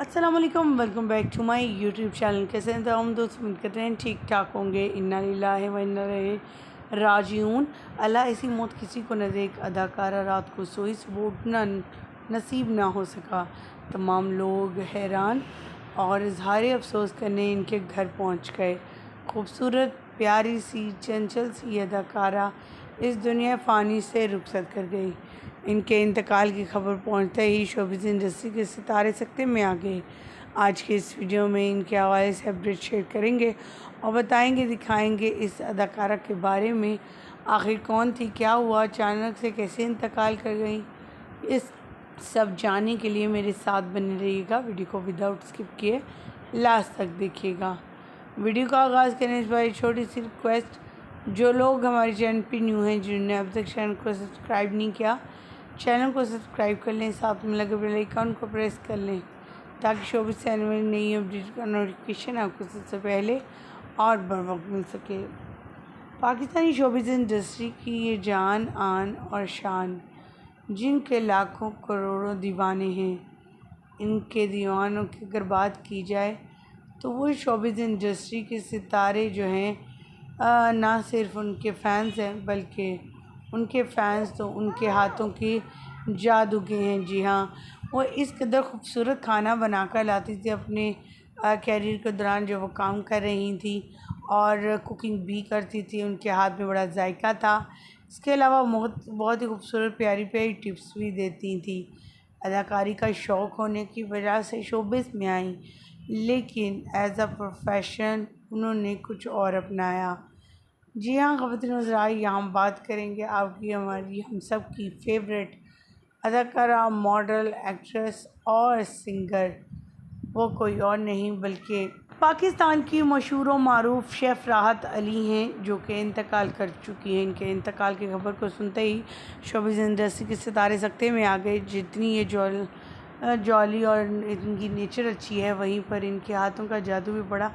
अस्सलाम वालेकुम, welcome back to my YouTube channel. कैसे हैं तो हम दोस्त, उम्मीद करते हैं ठीक ठाक होंगे। इन्ना लिल्लाहि व इन्ना इलैहि राजिऊन। अल्लाह ऐसी मौत किसी को न दे। एक अदाकारा रात को सोई, सुबह उठना नसीब ना हो सका। तमाम लोग हैरान और इजहार अफसोस करने इनके घर पहुंच गए। खूबसूरत, प्यारी सी, चंचल सी अदाकारा इस दुनिया फ़ानी से रुखसत कर गई। इनके इंतकाल की खबर पहुंचते ही शोबिज़ इंडस्ट्री के सितारे सकते में आ गए। आज के इस वीडियो में इनके हवाले से अपडेट शेयर करेंगे और बताएंगे, दिखाएंगे इस अदाकारा के बारे में। आखिर कौन थी, क्या हुआ, अचानक से कैसे इंतकाल कर गई, इस सब जानने के लिए मेरे साथ बने रहिएगा। वीडियो को विदाउट स्किप किए लास्ट तक देखिएगा। वीडियो का आगाज़ करने से पहले छोटी सी रिक्वेस्ट, जो लोग हमारे चैनल पर न्यू हैं, जिन्होंने अब तक चैनल को सब्सक्राइब नहीं किया, चैनल को सब्सक्राइब कर लें, साथ में लगे बेल आइकन को प्रेस कर लें ताकि शोबिज़ चैनल में नई अपडेट का नोटिफिकेशन आपको सबसे पहले और बर वक्त मिल सके। पाकिस्तानी शोबिज़ इंडस्ट्री की ये जान, आन और शान, जिनके लाखों करोड़ों दीवाने हैं, इनके दीवानों की अगर बात की जाए तो वो शोबिज़ इंडस्ट्री के सितारे जो हैं, ना सिर्फ उनके फ़ैन्स हैं बल्कि उनके फ़ैन्स तो उनके हाथों की जादू के हैं। जी हाँ, वो इस कदर खूबसूरत खाना बना कर लाती थी अपने कैरियर के दौरान जो वो काम कर रही थी, और कुकिंग भी करती थी। उनके हाथ में बड़ा जायका था। इसके अलावा बहुत ही खूबसूरत प्यारी प्यारी टिप्स भी देती थी। अदाकारी का शौक़ होने की वजह से शोबिज़ में आई, लेकिन एज़ अ प्रोफेशन उन्होंने कुछ और अपनाया। जी हाँ ख़वातीन हज़रात, यहाँ हम बात करेंगे आपकी, हमारी, हम सब की फेवरेट अदाकारा, मॉडल, एक्ट्रेस और सिंगर। वो कोई और नहीं बल्कि पाकिस्तान की मशहूर व मारूफ़ शेफ़ राहत अली हैं, जो कि इंतकाल कर चुकी हैं। इनके इंतकाल की खबर को सुनते ही शोबिज़ इंडस्ट्री के सितारे सकते में आ गए। जितनी ये जॉली और इनकी नेचर अच्छी है, वहीं पर इनके हाथों का जादू भी बड़ा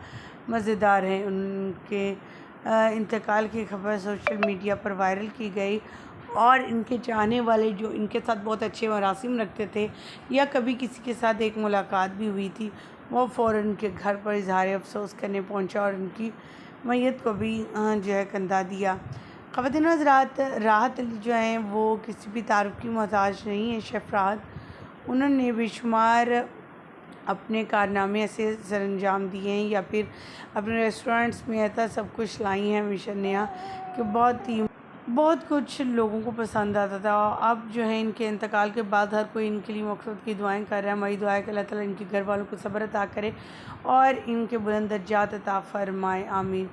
मज़ेदार है। उनके इंतकाल की खबर सोशल मीडिया पर वायरल की गई और इनके चाहने वाले जो इनके साथ बहुत अच्छे मरासिम रखते थे या कभी किसी के साथ एक मुलाकात भी हुई थी, वो फ़ौरन उनके घर पर इजहार अफसोस करने पहुंचा और उनकी मैयत को भी जो है कंधा दिया। ख़वातीन हज़रात, राहत अली जो हैं वो किसी भी तारुफ की मोहताज नहीं है। शेफ़ राहत, उन्होंने बेशुमार अपने कारनामे ऐसे सरअंजाम दिए हैं या फिर अपने रेस्टोरेंट्स में ऐसा सब कुछ लाई हैं मिशन नया कि बहुत कुछ लोगों को पसंद आता था। अब जो है इनके इंतकाल के बाद हर कोई इनके लिए मक़सद की दुआएं कर रहा है। हमारी दुआ है कि अल्लाह ताला इनके घर वालों को सब्र अता करे और इनके बुलंद दर्जात अता फ़रमाए, आमीन।